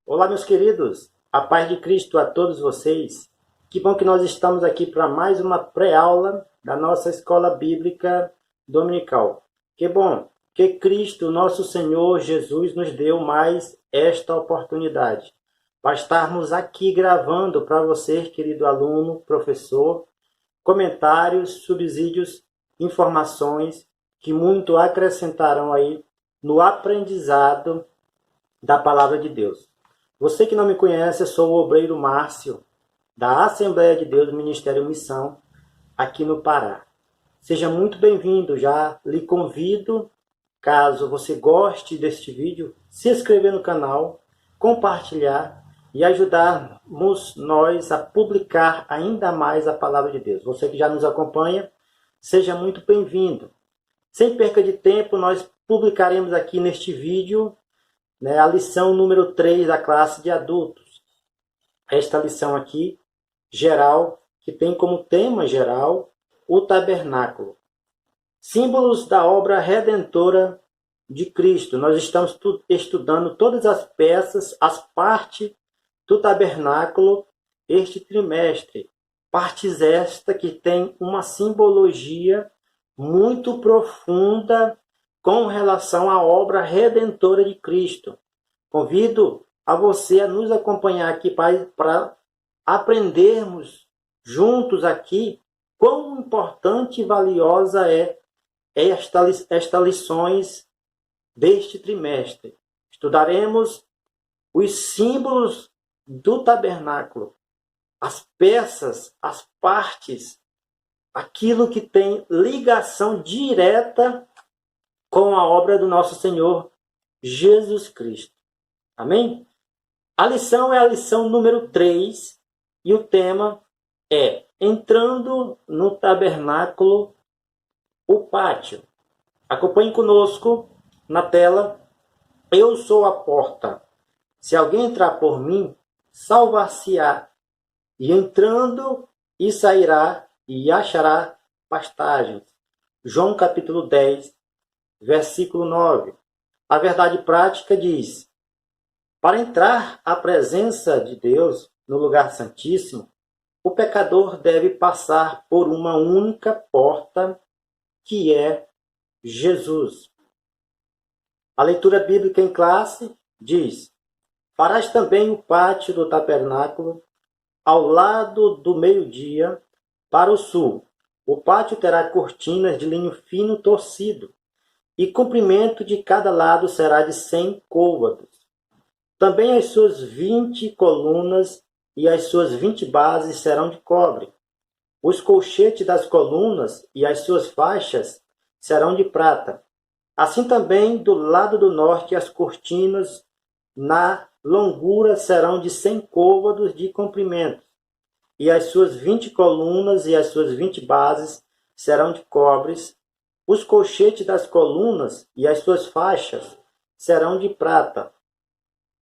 Olá, meus queridos, a paz de Cristo a todos vocês. Que bom que nós estamos aqui para mais uma pré-aula da nossa escola bíblica dominical. Que bom que Cristo, nosso Senhor Jesus, nos deu mais esta oportunidade para estarmos aqui gravando para você, querido aluno, professor, comentários, subsídios, informações que muito acrescentarão aí no aprendizado da palavra de Deus. Você que não me conhece, eu sou o obreiro Márcio, da Assembleia de Deus Ministério Missão, aqui no Pará. Seja muito bem-vindo, já lhe convido, caso você goste deste vídeo, se inscrever no canal, compartilhar e ajudarmos nós a publicar ainda mais a palavra de Deus. Você que já nos acompanha, seja muito bem-vindo. Sem perca de tempo, nós publicaremos aqui neste vídeo a lição número 3 da classe de adultos. Esta lição aqui, geral, que tem como tema geral o tabernáculo. Símbolos da obra redentora de Cristo. Nós estamos estudando todas as peças, as partes do tabernáculo este trimestre. Partes esta que tem uma simbologia muito profunda com relação à obra redentora de Cristo. Convido a você a nos acompanhar aqui para aprendermos juntos aqui quão importante e valiosa é estas lições deste trimestre. Estudaremos os símbolos do tabernáculo, as peças, as partes, aquilo que tem ligação direta com a obra do nosso Senhor Jesus Cristo. Amém? A lição é a lição número 3 e o tema é Entrando no Tabernáculo, o Pátio. Acompanhe conosco na tela. Eu sou a porta. Se alguém entrar por mim, salvar-se-á, e entrando e sairá e achará pastagens. João capítulo 10, versículo 9. A verdade prática diz: para entrar à presença de Deus no lugar santíssimo, o pecador deve passar por uma única porta, que é Jesus. A leitura bíblica em classe diz: farás também o pátio do tabernáculo ao lado do meio-dia para o sul. O pátio terá cortinas de linho fino torcido, e comprimento de cada lado será de 100 côvados. Também as suas 20 colunas e as suas 20 bases serão de cobre. Os colchetes das colunas e as suas faixas serão de prata. Assim também do lado do norte as cortinas na longura serão de 100 côvados de comprimento, e as suas 20 colunas e as suas 20 bases serão de cobres. Os colchetes das colunas e as suas faixas serão de prata.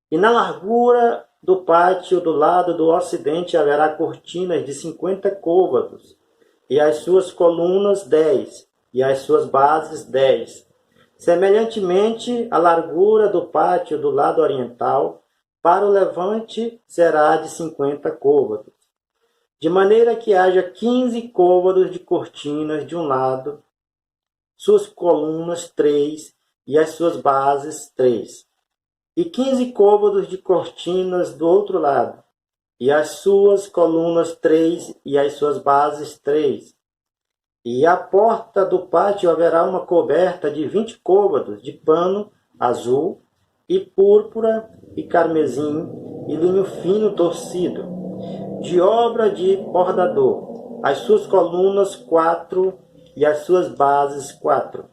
E na largura do pátio do lado do ocidente haverá cortinas de 50 côvados, e as suas colunas 10, e as suas bases 10. Semelhantemente, a largura do pátio do lado oriental para o levante será de 50 côvados, de maneira que haja 15 côvados de cortinas de um lado, suas colunas 3 e as suas bases 3, e 15 côvados de cortinas do outro lado, e as suas colunas 3 e as suas bases 3. E à porta do pátio haverá uma coberta de 20 côvados de pano azul e púrpura e carmesim e linho fino torcido, de obra de bordador, as suas colunas 4 e as suas bases 4.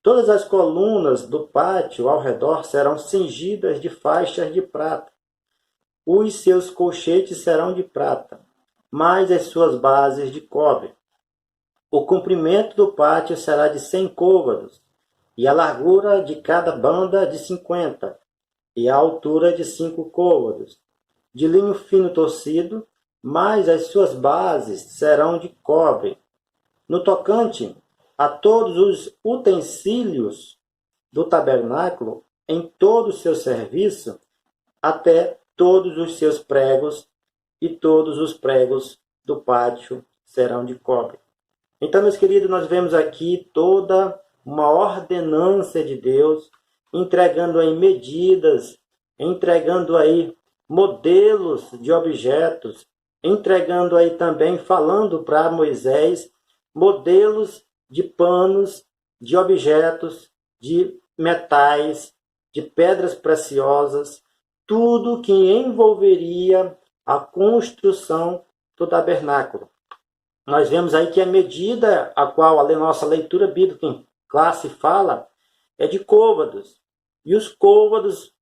Todas as colunas do pátio ao redor serão cingidas de faixas de prata. Os seus colchetes serão de prata, mas as suas bases de cobre. O comprimento do pátio será de 100 côvados, e a largura de cada banda de 50, e a altura de 5 côvados, de linho fino torcido, mas as suas bases serão de cobre. No tocante a todos os utensílios do tabernáculo, em todo o seu serviço, até todos os seus pregos, e todos os pregos do pátio serão de cobre. Então, meus queridos, nós vemos aqui toda uma ordenança de Deus, entregando aí medidas, entregando aí modelos de objetos, entregando aí também, falando para Moisés, modelos de panos, de objetos, de metais, de pedras preciosas, tudo que envolveria a construção do tabernáculo. Nós vemos aí que a medida a qual a nossa leitura bíblica em classe fala é de côvados. E os côvados,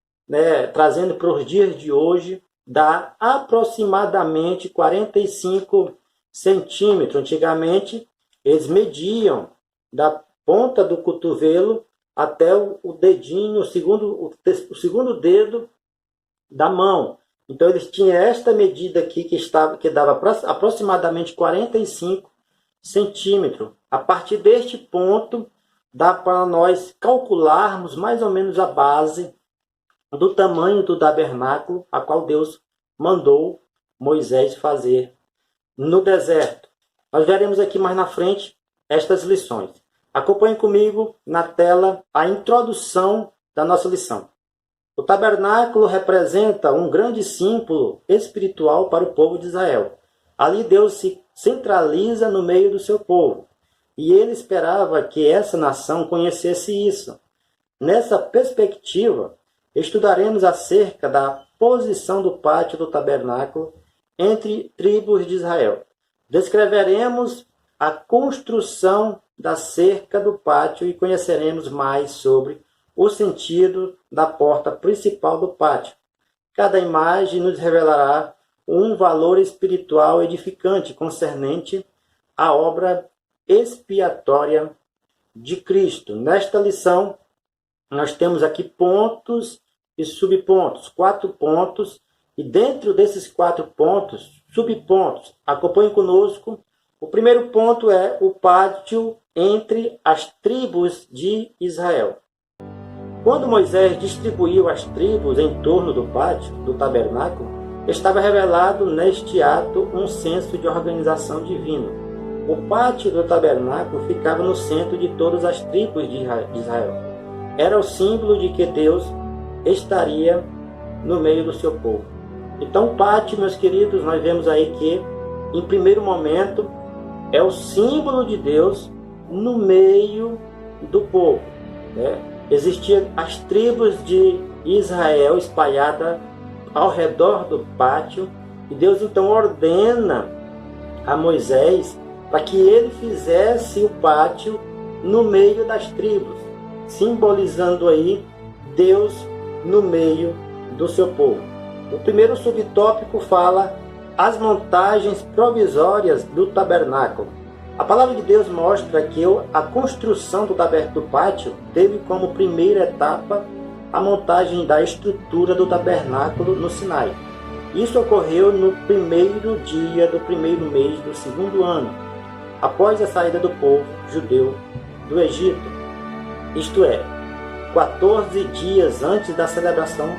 trazendo para os dias de hoje, dá aproximadamente 45 centímetros. Antigamente, eles mediam da ponta do cotovelo até o dedinho, o segundo dedo da mão. Então, eles tinham esta medida aqui que dava aproximadamente 45 centímetros. A partir deste ponto, dá para nós calcularmos mais ou menos a base do tamanho do tabernáculo, a qual Deus mandou Moisés fazer no deserto. Nós veremos aqui mais na frente estas lições. Acompanhe comigo na tela a introdução da nossa lição. O tabernáculo representa um grande símbolo espiritual para o povo de Israel. Ali Deus se centraliza no meio do seu povo. E ele esperava que essa nação conhecesse isso. Nessa perspectiva, estudaremos acerca da posição do pátio do tabernáculo entre tribos de Israel. Descreveremos a construção da cerca do pátio e conheceremos mais sobre o sentido da porta principal do pátio. Cada imagem nos revelará um valor espiritual edificante concernente à obra expiatória de Cristo. Nesta lição, nós temos aqui pontos e subpontos, 4 pontos, e dentro desses 4 pontos, subpontos. Acompanhe conosco. O primeiro ponto é o pátio entre as tribos de Israel. Quando Moisés distribuiu as tribos em torno do pátio, do tabernáculo, estava revelado neste ato um senso de organização divina. O pátio do tabernáculo ficava no centro de todas as tribos de Israel. Era o símbolo de que Deus estaria no meio do seu povo. Então, o pátio, meus queridos, nós vemos aí que, em primeiro momento, é o símbolo de Deus no meio do povo. Existiam as tribos de Israel espalhadas ao redor do pátio, e Deus então ordena a Moisés para que ele fizesse o pátio no meio das tribos, simbolizando aí Deus no meio do seu povo. O primeiro subtópico fala as montagens provisórias do tabernáculo. A palavra de Deus mostra que a construção do pátio teve como primeira etapa a montagem da estrutura do tabernáculo no Sinai. Isso ocorreu no primeiro dia do primeiro mês do segundo ano, após a saída do povo judeu do Egito. Isto é, 14 dias antes da celebração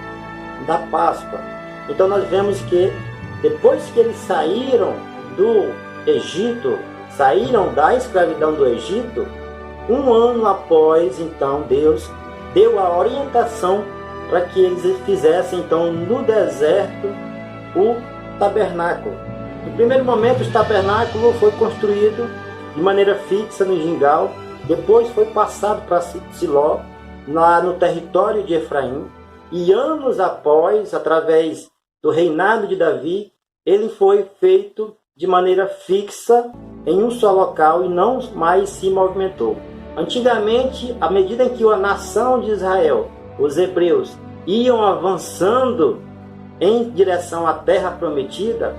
da Páscoa. Então nós vemos que depois que eles saíram do Egito, saíram da escravidão do Egito, um ano após, então, Deus deu a orientação para que eles fizessem, então, no deserto, o tabernáculo. No primeiro momento, o tabernáculo foi construído de maneira fixa no Gilgal, depois foi passado para Siló, lá no território de Efraim, e anos após, através do reinado de Davi, ele foi feito de maneira fixa em um só local e não mais se movimentou. Antigamente, à medida em que a nação de Israel, os hebreus, iam avançando em direção à terra prometida,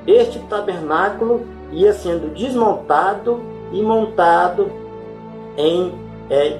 este tabernáculo ia sendo desmontado e montado em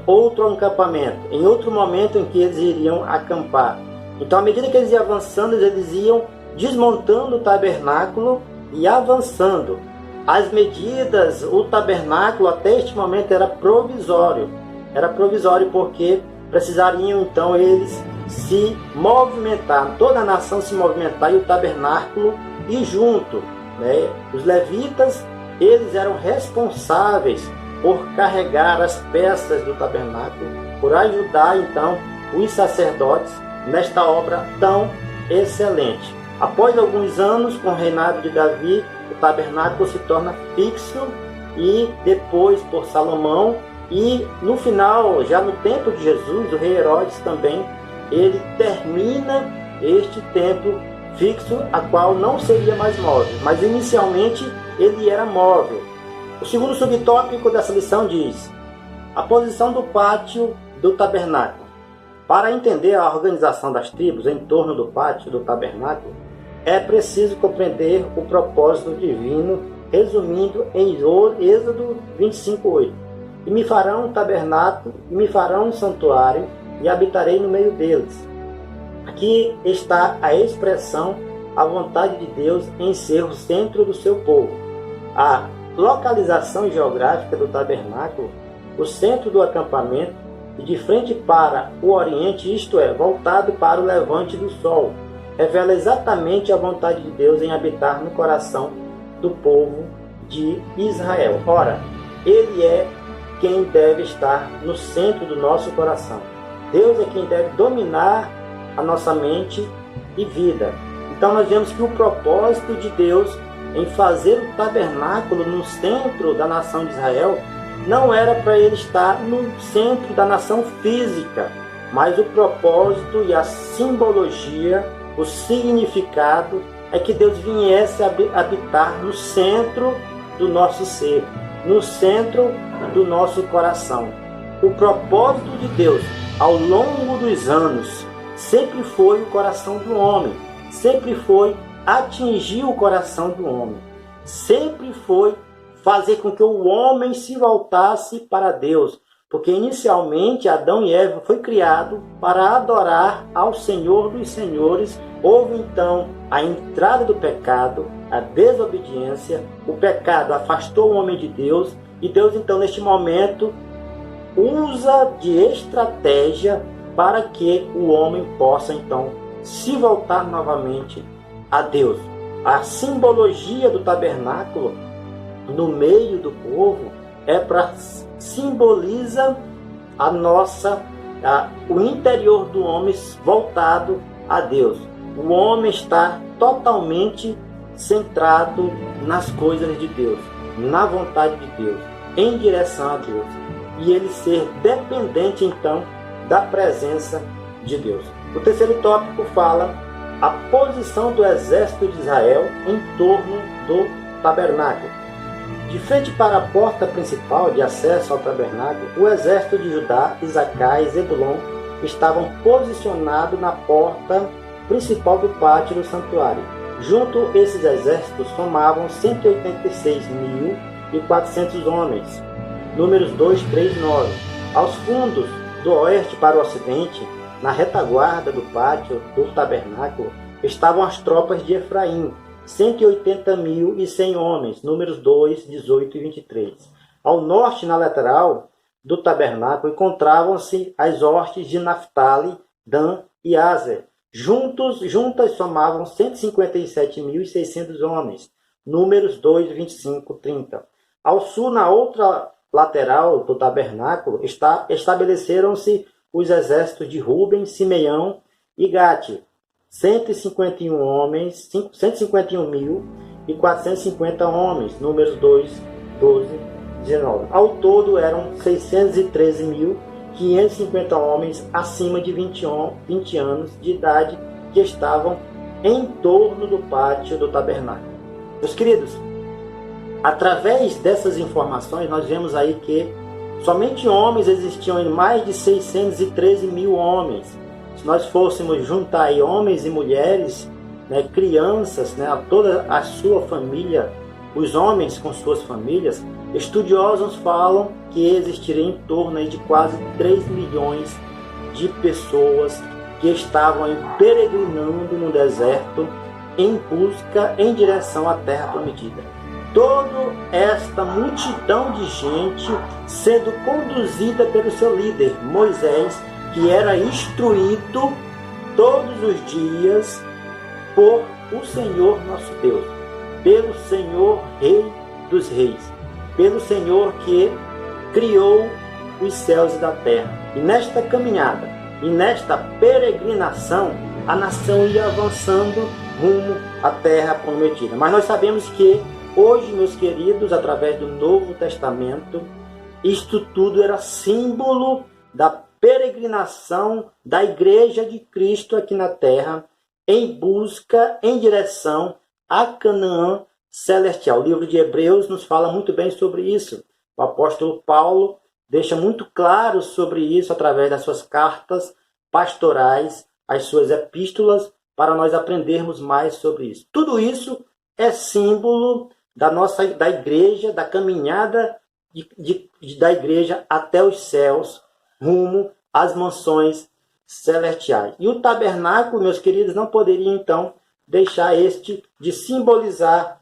outro acampamento, em outro momento em que eles iriam acampar. Então, à medida que eles iam avançando, eles iam desmontando o tabernáculo e avançando. As medidas, o tabernáculo até este momento era provisório. Era provisório porque precisariam então eles se movimentar, toda a nação se movimentar e o tabernáculo ir junto, né? Os levitas, eles eram responsáveis por carregar as peças do tabernáculo, por ajudar então os sacerdotes nesta obra tão excelente. Após alguns anos, com o reinado de Davi, o tabernáculo se torna fixo e depois por Salomão, e no final, já no tempo de Jesus, o rei Herodes também, ele termina este templo fixo, a qual não seria mais móvel, mas inicialmente ele era móvel. O segundo subtópico dessa lição diz: a posição do pátio do tabernáculo. Para entender a organização das tribos em torno do pátio do tabernáculo, é preciso compreender o propósito divino, resumindo em Êxodo 25:8. E me farão um tabernáculo, e me farão um santuário, e habitarei no meio deles. Aqui está a expressão, a vontade de Deus em ser o centro do seu povo. A localização geográfica do tabernáculo, o centro do acampamento, e de frente para o oriente, isto é, voltado para o levante do sol, revela exatamente a vontade de Deus em habitar no coração do povo de Israel. Ora, Ele é quem deve estar no centro do nosso coração. Deus é quem deve dominar a nossa mente e vida. Então nós vemos que o propósito de Deus em fazer o tabernáculo no centro da nação de Israel não era para ele estar no centro da nação física, mas o propósito e a simbologia, o significado é que Deus viesse habitar no centro do nosso ser, no centro do nosso coração. O propósito de Deus ao longo dos anos sempre foi o coração do homem, sempre foi atingir o coração do homem, sempre foi fazer com que o homem se voltasse para Deus, porque inicialmente Adão e Eva foi criado para adorar ao Senhor dos Senhores. Houve então a entrada do pecado, a desobediência, o pecado afastou o homem de Deus, e Deus então neste momento usa de estratégia para que o homem possa então se voltar novamente a Deus. A simbologia do tabernáculo no meio do povo simboliza o interior do homem voltado a Deus. O homem está totalmente centrado nas coisas de Deus, na vontade de Deus, em direção a Deus, e ele ser dependente então da presença de Deus. O terceiro tópico fala a posição do exército de Israel em torno do tabernáculo. De frente para a porta principal de acesso ao tabernáculo, o exército de Judá, Isacar e Zebulon estavam posicionados na porta principal do pátio do santuário. Junto, esses exércitos somavam 186.400 homens. Números 2, 3, 9. Aos fundos do oeste para o ocidente, na retaguarda do pátio do tabernáculo, estavam as tropas de Efraim, 180.100 homens, números 2, 18 e 23. Ao norte, na lateral do tabernáculo, encontravam-se as hostes de Naftali, Dan e Aser. Juntas somavam 157.600 homens, números 2, 25 e 30. Ao sul, na outra lateral do tabernáculo, estabeleceram-se os exércitos de Ruben, Simeão e Gate, 151.450 homens, números 2, 12, 19. Ao todo eram 613.550 homens acima de 20 anos de idade que estavam em torno do pátio do tabernáculo. Meus queridos, através dessas informações nós vemos aí que somente homens existiam em mais de 613.000 homens. Se nós fôssemos juntar aí homens e mulheres, né, crianças, né, toda a sua família, os homens com suas famílias, estudiosos falam que existiria em torno aí de quase 3 milhões de pessoas que estavam aí peregrinando no deserto em busca, em direção à terra prometida. Toda esta multidão de gente sendo conduzida pelo seu líder, Moisés, que era instruído todos os dias por o Senhor nosso Deus, pelo Senhor Rei dos Reis, pelo Senhor que criou os céus e da terra. E nesta caminhada, e nesta peregrinação, a nação ia avançando rumo à terra prometida. Mas nós sabemos que hoje, meus queridos, através do Novo Testamento, isto tudo era símbolo da peregrinação da Igreja de Cristo aqui na terra, em busca, em direção a Canaã celestial. O livro de Hebreus nos fala muito bem sobre isso. O apóstolo Paulo deixa muito claro sobre isso através das suas cartas pastorais, as suas epístolas, para nós aprendermos mais sobre isso. Tudo isso é símbolo da igreja, da caminhada da igreja até os céus, rumo às mansões celestiais. E o tabernáculo, meus queridos, não poderia então deixar de simbolizar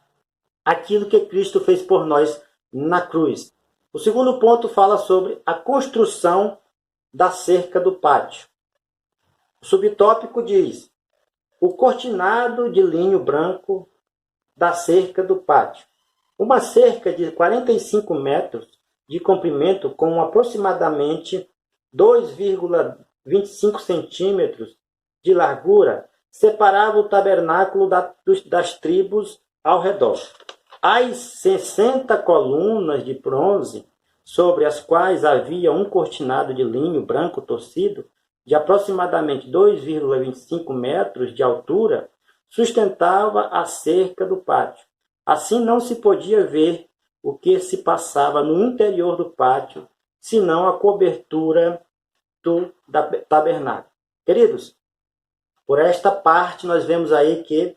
aquilo que Cristo fez por nós na cruz. O segundo ponto fala sobre a construção da cerca do pátio. O subtópico diz: o cortinado de linho branco da cerca do pátio. Uma cerca de 45 metros de comprimento com aproximadamente 2,25 centímetros de largura separava o tabernáculo das tribos ao redor. As 60 colunas de bronze, sobre as quais havia um cortinado de linho branco torcido, de aproximadamente 2,25 metros de altura, sustentava a cerca do pátio. Assim não se podia ver o que se passava no interior do pátio, senão a cobertura do tabernáculo. Queridos, por esta parte nós vemos aí que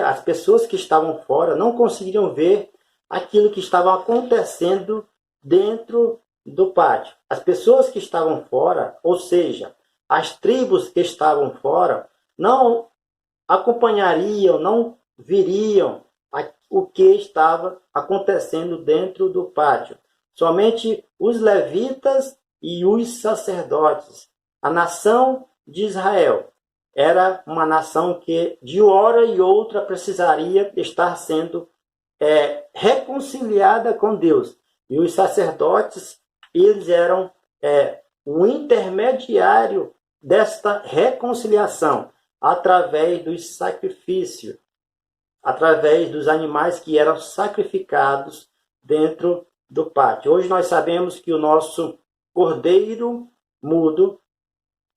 as pessoas que estavam fora não conseguiriam ver aquilo que estava acontecendo dentro do pátio. As pessoas que estavam fora, ou seja, as tribos que estavam fora, não acompanhariam, não viriam o que estava acontecendo dentro do pátio. Somente os levitas e os sacerdotes. A nação de Israel era uma nação que de hora e outra precisaria estar sendo reconciliada com Deus. E os sacerdotes, eles eram o intermediário desta reconciliação através dos sacrifícios, através dos animais que eram sacrificados dentro do pátio. Hoje nós sabemos que o nosso Cordeiro mudo,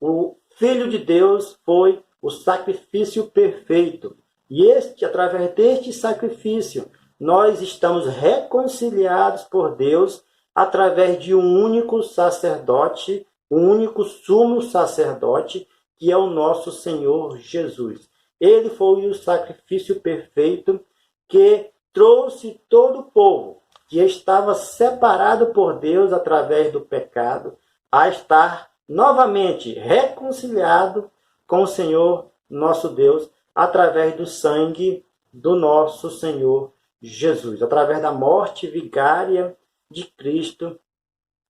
o Filho de Deus, foi o sacrifício perfeito. E através deste sacrifício, nós estamos reconciliados por Deus através de um único sacerdote, um único sumo sacerdote, que é o nosso Senhor Jesus. Ele foi o sacrifício perfeito que trouxe todo o povo que estava separado por Deus através do pecado a estar novamente reconciliado com o Senhor nosso Deus através do sangue do nosso Senhor Jesus, através da morte vigária de Cristo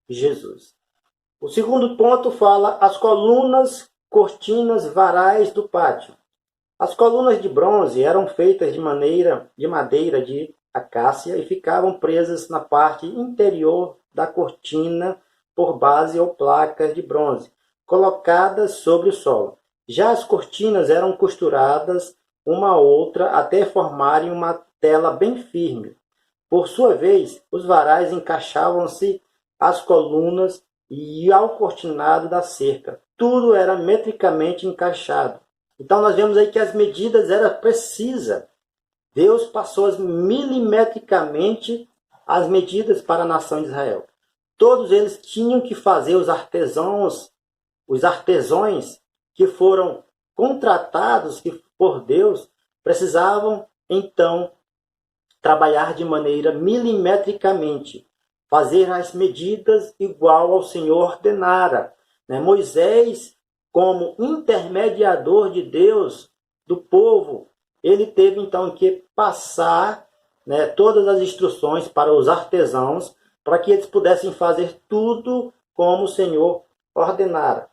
Jesus. O segundo ponto fala as colunas, cortinas, varais do pátio. As colunas de bronze eram feitas de madeira de acácia e ficavam presas na parte interior da cortina por base ou placas de bronze, colocadas sobre o solo. Já as cortinas eram costuradas uma a outra até formarem uma tela bem firme. Por sua vez, os varais encaixavam-se às colunas e ao cortinado da cerca. Tudo era metricamente encaixado. Então nós vemos aí que as medidas eram precisas. Deus passou milimetricamente as medidas para a nação de Israel. Todos eles tinham que fazer, os artesãos que foram contratados por Deus, precisavam então trabalhar de maneira milimetricamente, fazer as medidas igual ao Senhor ordenara. Moisés, como intermediador de Deus, do povo, ele teve então que passar todas as instruções para os artesãos, para que eles pudessem fazer tudo como o Senhor ordenara.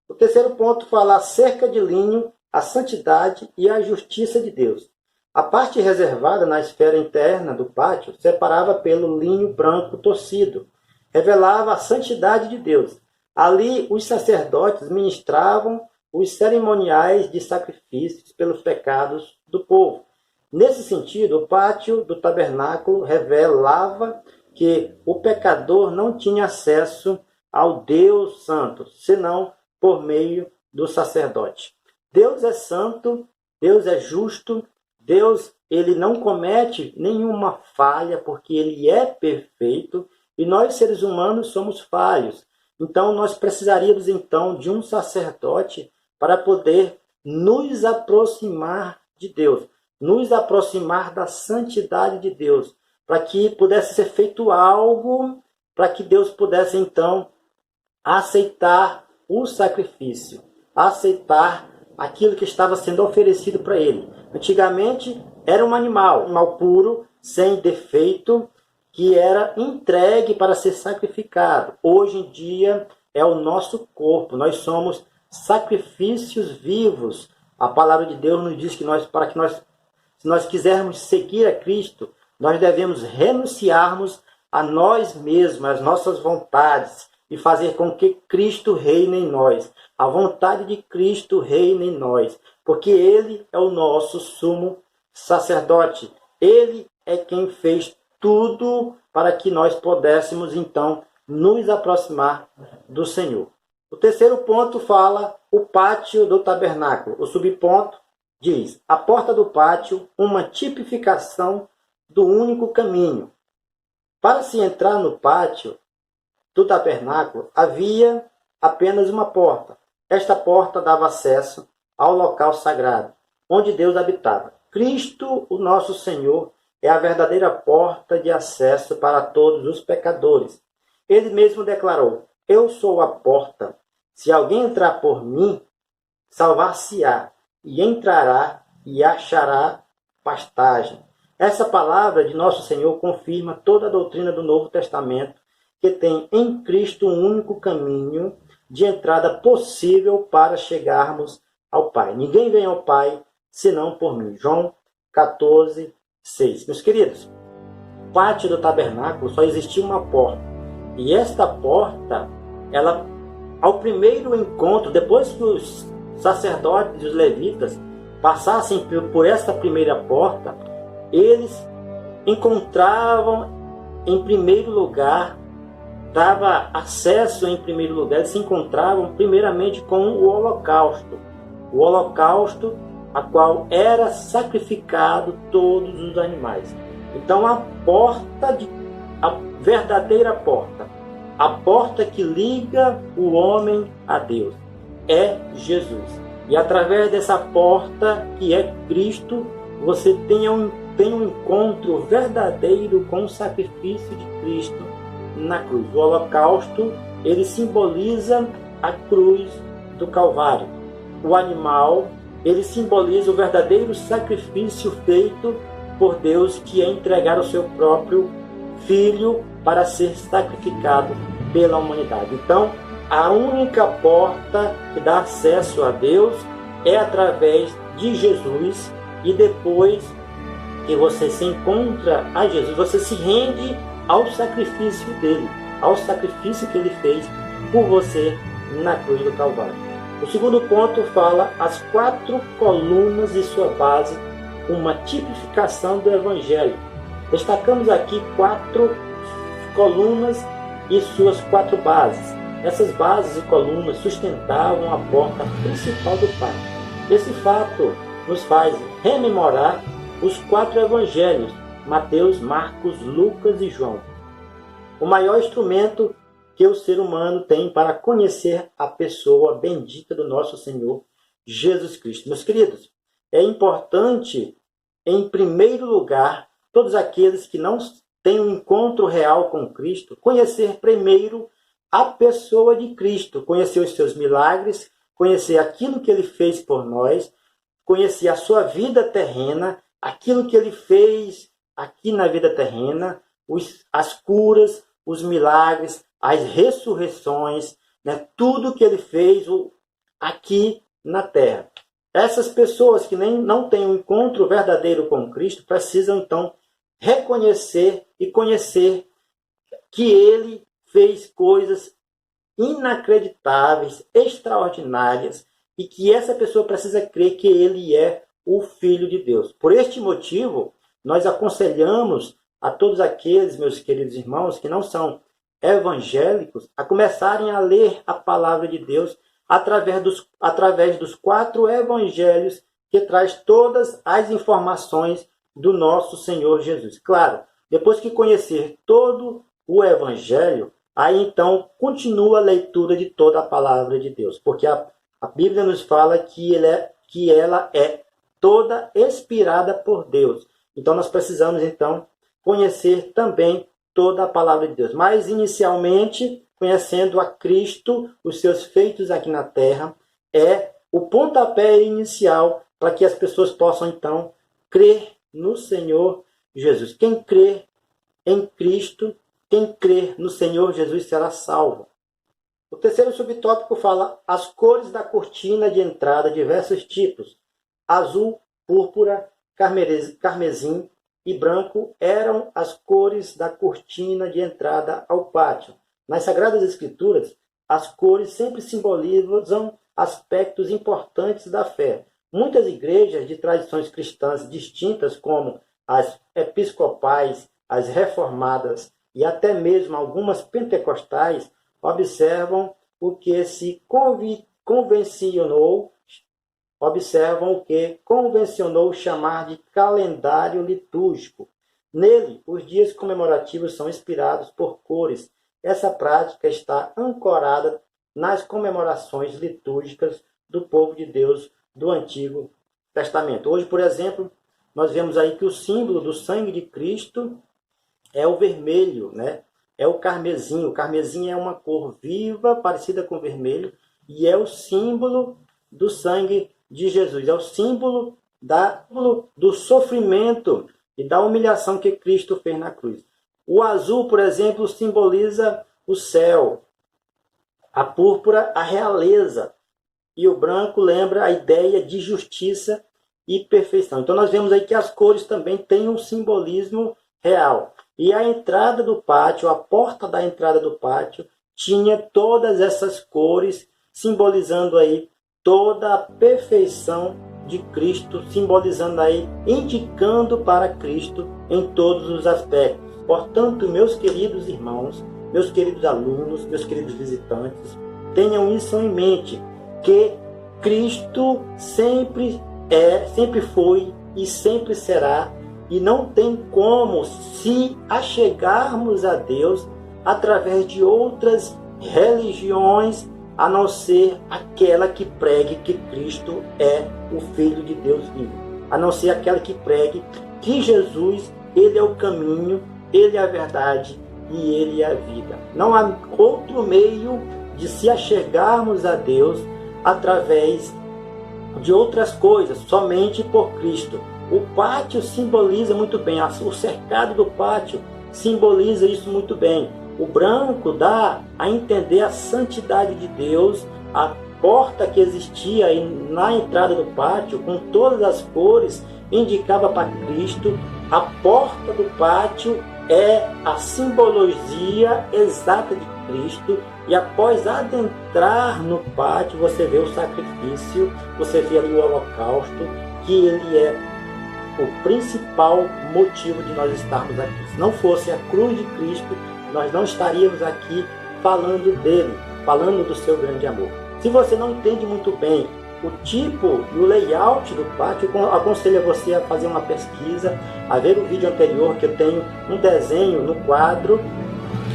O terceiro ponto fala acerca de linho, a santidade e a justiça de Deus. A parte reservada na esfera interna do pátio separava pelo linho branco torcido, revelava a santidade de Deus. Ali os sacerdotes ministravam os cerimoniais de sacrifícios pelos pecados do povo. Nesse sentido, o pátio do tabernáculo revelava que o pecador não tinha acesso ao Deus Santo, senão por meio do sacerdote. Deus é santo, Deus é justo, Deus ele não comete nenhuma falha, porque ele é perfeito, e nós seres humanos somos falhos. Então nós precisaríamos então de um sacerdote para poder nos aproximar de Deus, nos aproximar da santidade de Deus, para que pudesse ser feito algo, para que Deus pudesse então aceitar o sacrifício, aceitar aquilo que estava sendo oferecido para ele. Antigamente era um animal puro, sem defeito, que era entregue para ser sacrificado. Hoje em dia é o nosso corpo, nós somos sacrifícios vivos. A palavra de Deus nos diz que se nós quisermos seguir a Cristo, nós devemos renunciarmos a nós mesmos, às nossas vontades, e fazer com que Cristo reine em nós. A vontade de Cristo reine em nós, porque Ele é o nosso sumo sacerdote. Ele é quem fez tudo para que nós pudéssemos, então, nos aproximar do Senhor. O terceiro ponto fala o pátio do tabernáculo. O subponto diz, a porta do pátio, uma tipificação do único caminho. Para se entrar no pátio do tabernáculo, havia apenas uma porta. Esta porta dava acesso ao local sagrado, onde Deus habitava. Cristo, o nosso Senhor, é a verdadeira porta de acesso para todos os pecadores. Ele mesmo declarou, eu sou a porta. Se alguém entrar por mim, salvar-se-á, e entrará e achará pastagem. Essa palavra de nosso Senhor confirma toda a doutrina do Novo Testamento, que tem em Cristo um único caminho de entrada possível para chegarmos ao Pai. Ninguém vem ao Pai senão por mim. João 14, 6. Meus queridos, no pátio do tabernáculo só existia uma porta. E esta porta, ela, ao primeiro encontro, depois que os sacerdotes e os levitas passassem por esta primeira porta, eles encontravam em primeiro lugar, dava acesso em primeiro lugar, eles se encontravam primeiramente com o holocausto. O holocausto a qual era sacrificado todos os animais. Então a verdadeira porta, a porta que liga o homem a Deus, é Jesus. E através dessa porta, que é Cristo, você tem um encontro verdadeiro com o sacrifício de Cristo na cruz. O holocausto, ele simboliza a cruz do Calvário. O animal, ele simboliza o verdadeiro sacrifício feito por Deus, que é entregar o seu próprio Filho para ser sacrificado pela humanidade. Então, a única porta que dá acesso a Deus é através de Jesus, e depois que você se encontra a Jesus, você se rende ao sacrifício dele, ao sacrifício que ele fez por você na cruz do Calvário. O segundo ponto fala as 4 colunas e sua base, uma tipificação do Evangelho. Destacamos aqui 4 colunas e suas 4 bases. Essas bases e colunas sustentavam a porta principal do pátio. Esse fato nos faz rememorar os 4 evangelhos, Mateus, Marcos, Lucas e João. O maior instrumento que o ser humano tem para conhecer a pessoa bendita do nosso Senhor Jesus Cristo. Meus queridos, é importante, em primeiro lugar, todos aqueles que não têm um encontro real com Cristo, conhecer primeiro a pessoa de Cristo, conhecer os seus milagres, conhecer aquilo que ele fez por nós, conhecer a sua vida terrena, aquilo que ele fez aqui na vida terrena, as curas, os milagres, as ressurreições, né, tudo que ele fez aqui na terra. Essas pessoas que não têm um encontro verdadeiro com Cristo precisam então reconhecer e conhecer que ele fez coisas inacreditáveis, extraordinárias, e que essa pessoa precisa crer que ele é o Filho de Deus. Por este motivo, nós aconselhamos a todos aqueles, meus queridos irmãos, que não são evangélicos, a começarem a ler a palavra de Deus através dos 4 evangelhos que traz todas as informações do nosso Senhor Jesus. Claro, depois que conhecer todo o evangelho, aí então continua a leitura de toda a palavra de Deus, porque a Bíblia nos fala que ela é toda inspirada por Deus. Então nós precisamos então conhecer também toda a palavra de Deus. Mas inicialmente, conhecendo a Cristo, os seus feitos aqui na terra, é o pontapé inicial para que as pessoas possam então crer no Senhor Jesus. Quem crê em Cristo, quem crê no Senhor Jesus será salvo. O terceiro subtópico fala as cores da cortina de entrada, diversos tipos. Azul, púrpura, carmesim e branco eram as cores da cortina de entrada ao pátio. Nas Sagradas Escrituras, as cores sempre simbolizam aspectos importantes da fé. Muitas igrejas de tradições cristãs distintas, como as episcopais, as reformadas e até mesmo algumas pentecostais, observam o que convencionou chamar de calendário litúrgico. Nele, os dias comemorativos são inspirados por cores. Essa prática está ancorada nas comemorações litúrgicas do povo de Deus do Antigo Testamento. Hoje, por exemplo, nós vemos aí que o símbolo do sangue de Cristo é o vermelho, né? É o carmesim. O carmesim é uma cor viva, parecida com o vermelho, e é o símbolo do sangue de Jesus. É o símbolo do sofrimento e da humilhação que Cristo fez na cruz. O azul, por exemplo, simboliza o céu. A púrpura, a realeza. E o branco lembra a ideia de justiça e perfeição. Então nós vemos aí que as cores também têm um simbolismo real. E a entrada do pátio, a porta da entrada do pátio, tinha todas essas cores, simbolizando aí toda a perfeição de Cristo, simbolizando aí, indicando para Cristo em todos os aspectos. Portanto, meus queridos irmãos, meus queridos alunos, meus queridos visitantes, tenham isso em mente, que Cristo sempre foi e sempre será, e não tem como se achegarmos a Deus através de outras religiões, a não ser aquela que pregue que Cristo é o Filho de Deus vivo. A não ser aquela que pregue que Jesus, ele é o caminho, ele é a verdade e ele é a vida. Não há outro meio de se achegarmos a Deus através de outras coisas, somente por Cristo. O pátio simboliza muito bem, o cercado do pátio simboliza isso muito bem. O branco dá a entender a santidade de Deus, a porta que existia na entrada do pátio, com todas as cores, indicava para Cristo. A porta do pátio é a simbologia exata de Cristo, e após adentrar no pátio, você vê o sacrifício, você vê ali o holocausto, que ele é o principal motivo de nós estarmos aqui. Se não fosse a cruz de Cristo, nós não estaríamos aqui falando dele, falando do seu grande amor. Se você não entende muito bem o tipo e o layout do pátio, eu aconselho você a fazer uma pesquisa, a ver o vídeo anterior, que eu tenho um desenho no quadro,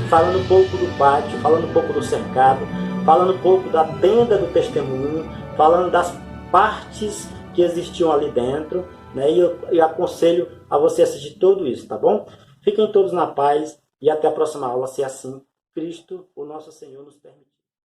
falando um pouco do pátio, falando um pouco do cercado, falando um pouco da tenda do testemunho, falando das partes que existiam ali dentro, né? E eu aconselho a você assistir tudo isso, tá bom? Fiquem todos na paz e até a próxima aula, se assim Cristo, o nosso Senhor, nos permitir.